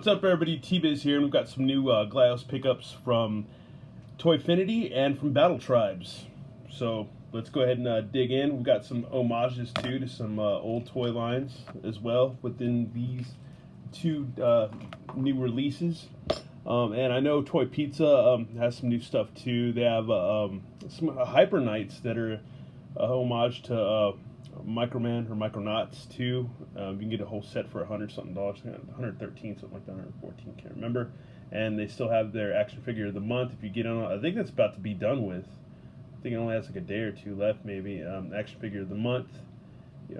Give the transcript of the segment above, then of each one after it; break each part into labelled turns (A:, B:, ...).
A: What's up, everybody? T-Biz here, and we've got some new Glyos pickups from Toyfinity and from Battle Tribes. So let's go ahead and dig in. We've got some homages too to some old toy lines as well within these two new releases. And I know Toy Pizza has some new stuff too. They have some Hyper Knights that are a homage to Microman or Micronauts too. You can get a whole set for $100 something, $113 something like that, $114, can't remember. And they still have their action figure of the month. If you get on, I think that's about to be done with. I think it only has like a day or two left, maybe. Action figure of the month,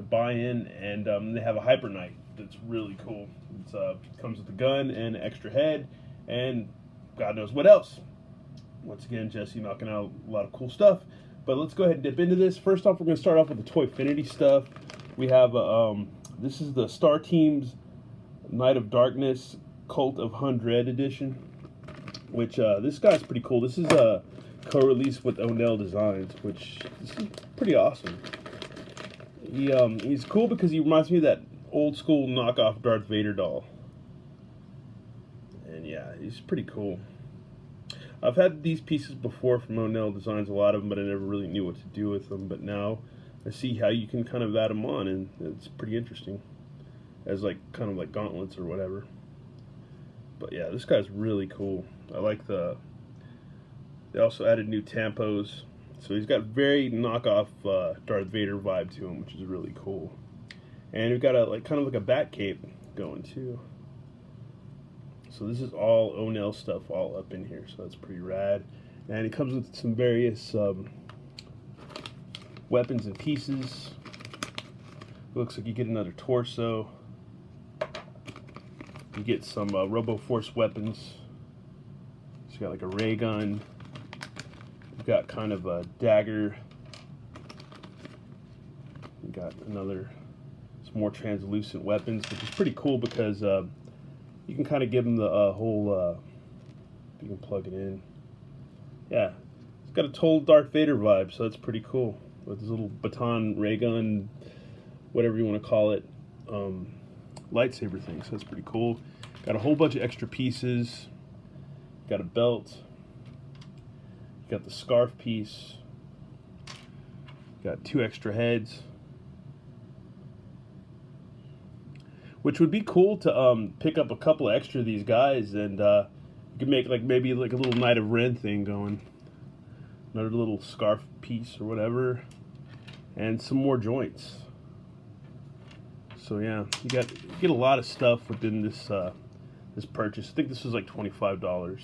A: buy in, and they have a Hyper Knight that's really cool. It's comes with a gun and an extra head, and God knows what else. Once again, Jesse knocking out a lot of cool stuff. But let's go ahead and dip into this. First off, we're going to start off with the Toyfinity stuff. We have, this is the Star Teams Night of Darkness Cult of Hundred edition, which this guy's pretty cool. This is a co-release with O'Neill Designs, which this is pretty awesome. He's cool because he reminds me of that old school knockoff Darth Vader doll. And yeah, he's pretty cool. I've had these pieces before from O'Neill Designs, a lot of them, but I never really knew what to do with them. But now I see how you can kind of add them on, and it's pretty interesting as like kind of like gauntlets or whatever. But yeah, this guy's really cool. I like they also added new tampos, so he's got very knockoff Darth Vader vibe to him, which is really cool. And we've got a kind of like a bat cape going too. So this is all O'Neill stuff all up in here, so that's pretty rad. And it comes with some various weapons and pieces. Looks like you get another torso. You get some Roboforce weapons. So you got like a ray gun. You've got kind of a dagger. You got some more translucent weapons, which is pretty cool because you can kind of give them the whole, you can plug it in. Yeah, it's got a total Darth Vader vibe, so that's pretty cool. With this little baton, ray gun, whatever you want to call it, lightsaber thing, so that's pretty cool. Got a whole bunch of extra pieces. Got a belt. Got the scarf piece. Got 2 extra heads. Which would be cool to pick up a couple extra of these guys, and you could make maybe like a little Knight of Ren thing going. Another little scarf piece or whatever, and some more joints. So yeah, you get a lot of stuff within this this purchase. I think this was like $25.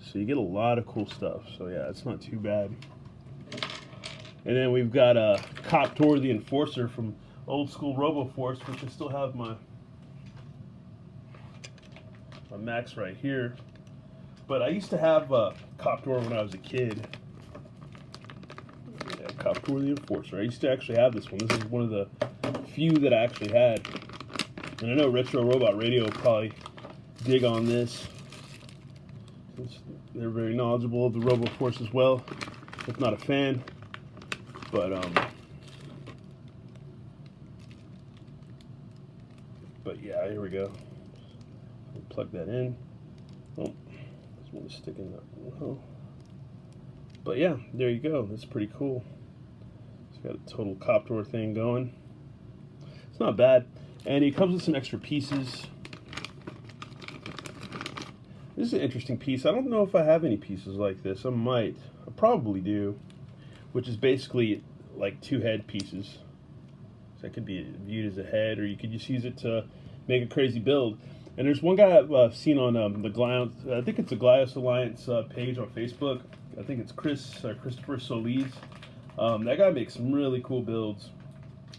A: So you get a lot of cool stuff. So yeah, it's not too bad. And then we've got a Coptor the Enforcer from old school Roboforce, which I still have my Max right here. But I used to have Coptor when I was a kid. Yeah, Coptor the Enforcer. I used to actually have this one. This is one of the few that I actually had. And I know Retro Robot Radio will probably dig on this, since they're very knowledgeable of the Roboforce as well, if not a fan. But yeah, here we go. We'll plug that in. Oh, just want to stick in that. Oh. But yeah, there you go. That's pretty cool. It's got a total Coptor thing going. It's not bad. And he comes with some extra pieces. This is an interesting piece. I don't know if I have any pieces like this. I might. I probably do. Which is basically like 2 head pieces. So it could be viewed as a head, or you could just use it to make a crazy build. And there's one guy I've seen on the Glyos, I think it's the Glyos Alliance page on Facebook. I think it's Christopher Solis. That guy makes some really cool builds.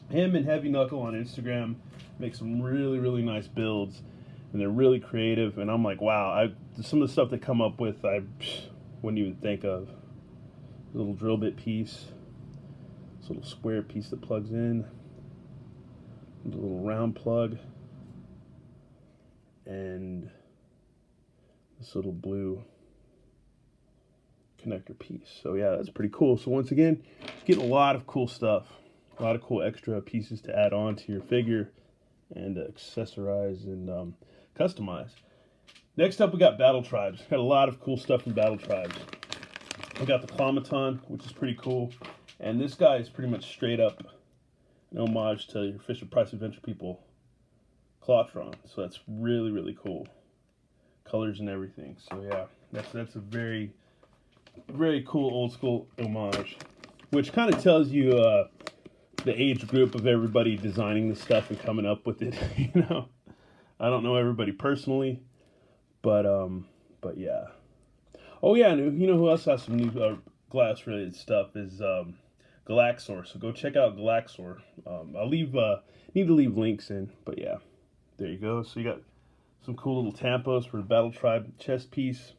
A: Him and Heavy Knuckle on Instagram make some really, really nice builds. And they're really creative. And I'm like, wow, some of the stuff they come up with, I wouldn't even think of. A little drill bit piece. This little square piece that plugs in. A little round plug. And this little blue connector piece. So yeah, that's pretty cool. So once again, getting a lot of cool stuff. A lot of cool extra pieces to add on to your figure and accessorize and customize. Next up, we got Battle Tribes. Got a lot of cool stuff from Battle Tribes. We got the Clamaton, which is pretty cool. And this guy is pretty much straight up an homage to your Fisher-Price Adventure People Clawtron. So that's really, really cool. Colors and everything. So yeah, that's a very, very cool old school homage. Which kind of tells you the age group of everybody designing this stuff and coming up with it. You know, I don't know everybody personally, but yeah. Oh yeah, and you know who else has some new glass related stuff is Galaxor. So go check out Galaxor. I'll leave need to leave links in, but yeah, there you go. So you got some cool little tampos for the Battle Tribe chest piece,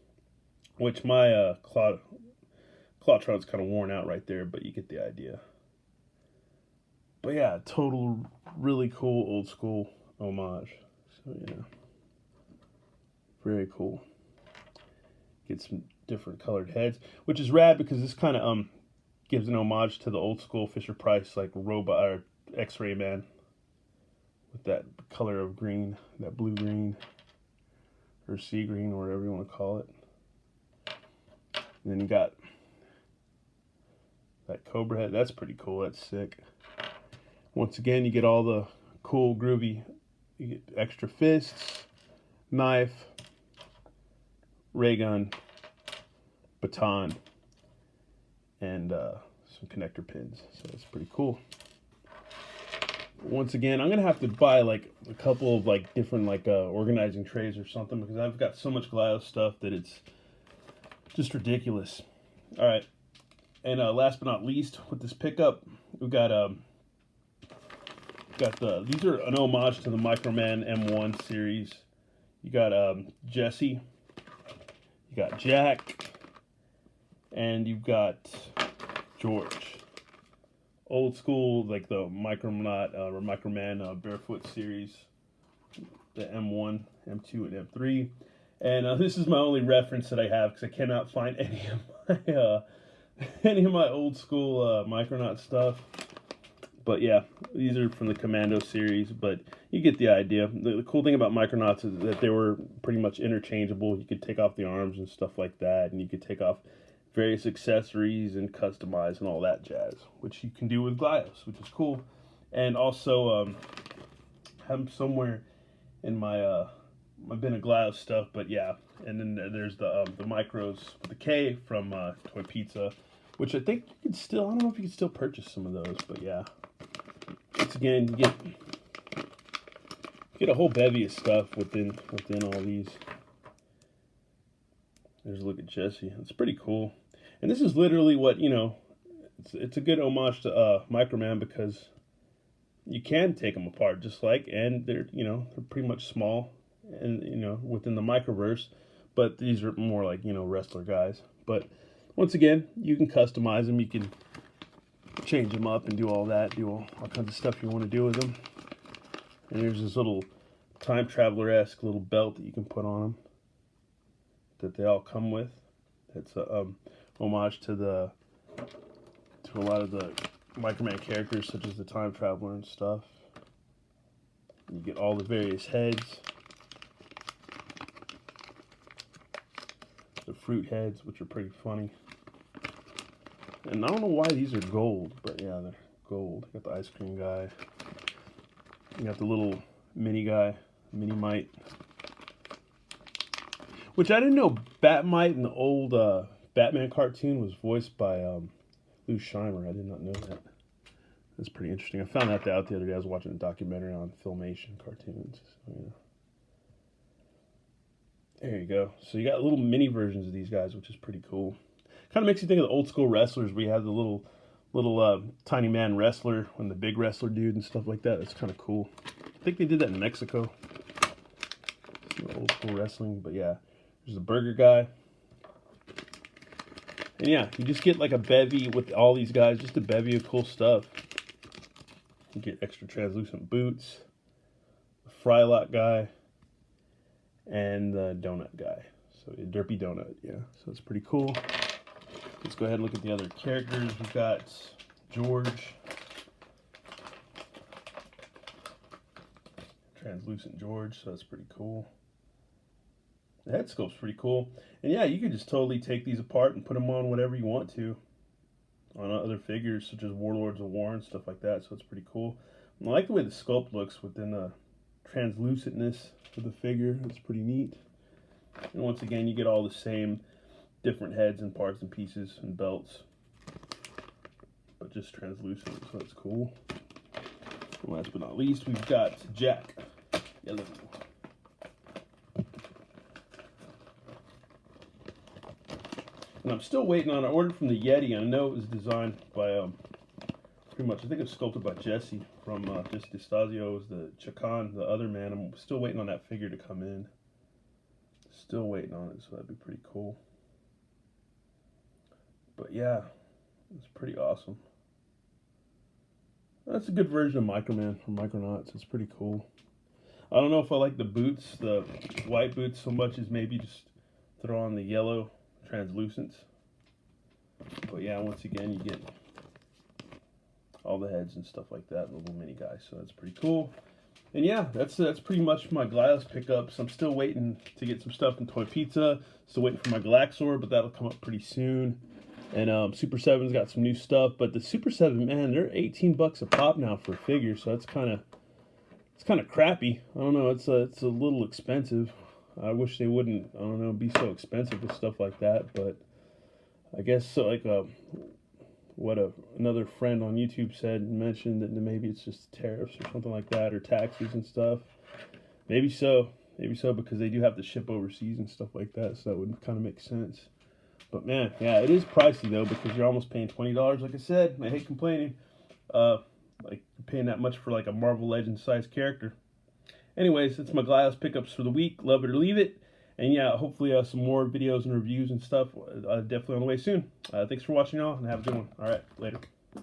A: which my Clawtron's kind of worn out right there, but you get the idea. But yeah, total really cool old school homage. So yeah, very cool. Get some different colored heads, which is rad because this kind of gives an homage to the old school Fisher-Price like robot or X-Ray Man with that color of green, that blue green or sea green or whatever you want to call it. And then you got that Cobra head. That's pretty cool. That's sick. Once again, you get all the cool groovy. You get extra fists, knife, ray gun, baton, and some connector pins. So that's pretty cool. Once again, I'm gonna have to buy like a couple of like different like organizing trays or something because I've got so much Glyos stuff that it's just ridiculous. All right, and last but not least, with this pickup, we've got these are an homage to the Microman M1 series. You got Jesse, you got Jack, and you've got George. Old school, like the Micronaut or Microman Barefoot series, the M1, M2, and M3. And this is my only reference that I have because I cannot find any of my old school Micronaut stuff. But yeah, these are from the Commando series, but you get the idea. The cool thing about Micronauts is that they were pretty much interchangeable. You could take off the arms and stuff like that, and you could take off various accessories and customize and all that jazz, which you can do with Glyos, which is cool. And also, have somewhere in my my bin of Glyos stuff, but yeah. And then there's the micros with the K from Toy Pizza, which I think you could still, I don't know if you can still purchase some of those, but yeah. Once again, you get a whole bevy of stuff within all these. There's a look at Jesse. It's pretty cool. And this is literally what, you know, it's a good homage to Microman because you can take them apart just like, and they're, you know, they're pretty much small and, you know, within the Microverse, but these are more like, you know, wrestler guys. But once again, you can customize them. You can change them up and do all that, do all kinds of stuff you want to do with them. And here's this little time traveler-esque little belt that you can put on them that they all come with. It's a homage to a lot of the Microman characters, such as the time traveler and stuff. You get all the various heads, the fruit heads, which are pretty funny. And I don't know why these are gold, but yeah, they're gold. You got the ice cream guy. You got the little mini guy, Mini Mite. Which I didn't know Batmite in the old Batman cartoon was voiced by Lou Scheimer. I did not know that. That's pretty interesting. I found that out the other day. I was watching a documentary on Filmation cartoons. So, yeah. There you go. So you got little mini versions of these guys, which is pretty cool. Kind of makes you think of the old school wrestlers. We had the little tiny man wrestler and the big wrestler dude and stuff like that. That's kind of cool. I think they did that in Mexico. Old school wrestling, but yeah. There's the burger guy. And yeah, you just get like a bevy with all these guys, just a bevy of cool stuff. You get extra translucent boots, the Frylock guy, and the donut guy. So a derpy donut, yeah. So it's pretty cool. Let's go ahead and look at the other characters. We've got George. Translucent George, so that's pretty cool. The head sculpt's pretty cool. And yeah, you could just totally take these apart and put them on whatever you want to. On other figures, such as Warlords of War and stuff like that, so it's pretty cool. And I like the way the sculpt looks within the translucentness of the figure. It's pretty neat. And once again, you get all the same different heads and parts and pieces and belts, but just translucent, so that's cool. And last but not least, we've got Jack Yellow. And I'm still waiting on, I ordered from the Yeti. I know it was designed by, pretty much, I think it was sculpted by Jesse from just Distasio was the Chakan, the other man. I'm still waiting on that figure to come in. Still waiting on it, so that'd be pretty cool. But yeah, it's pretty awesome. That's a good version of Microman from Micronauts. It's pretty cool. I don't know if I like the boots, the white boots, so much as maybe just throw on the yellow translucents. But yeah, once again, you get all the heads and stuff like that, and the little mini guy, so that's pretty cool. And yeah, that's pretty much my Glass pickups. I'm still waiting to get some stuff in Toy Pizza. Still waiting for my Galaxor, but that'll come up pretty soon. And Super 7's got some new stuff, but the Super 7, man, they're 18 bucks a pop now for a figure, so that's kind of crappy. I don't know, it's a little expensive. I wish they wouldn't, I don't know, be so expensive with stuff like that, but I guess so, like another friend on YouTube mentioned that maybe it's just tariffs or something like that, or taxes and stuff. Maybe so, because they do have to ship overseas and stuff like that, so that would kind of make sense. But man, yeah, it is pricey though, because you're almost paying $20. Like I said, I hate complaining. Like paying that much for like a Marvel Legends sized character. Anyways, that's my Glass pickups for the week. Love it or leave it. And yeah, hopefully some more videos and reviews and stuff definitely on the way soon. Thanks for watching, y'all, and have a good one. All right, later.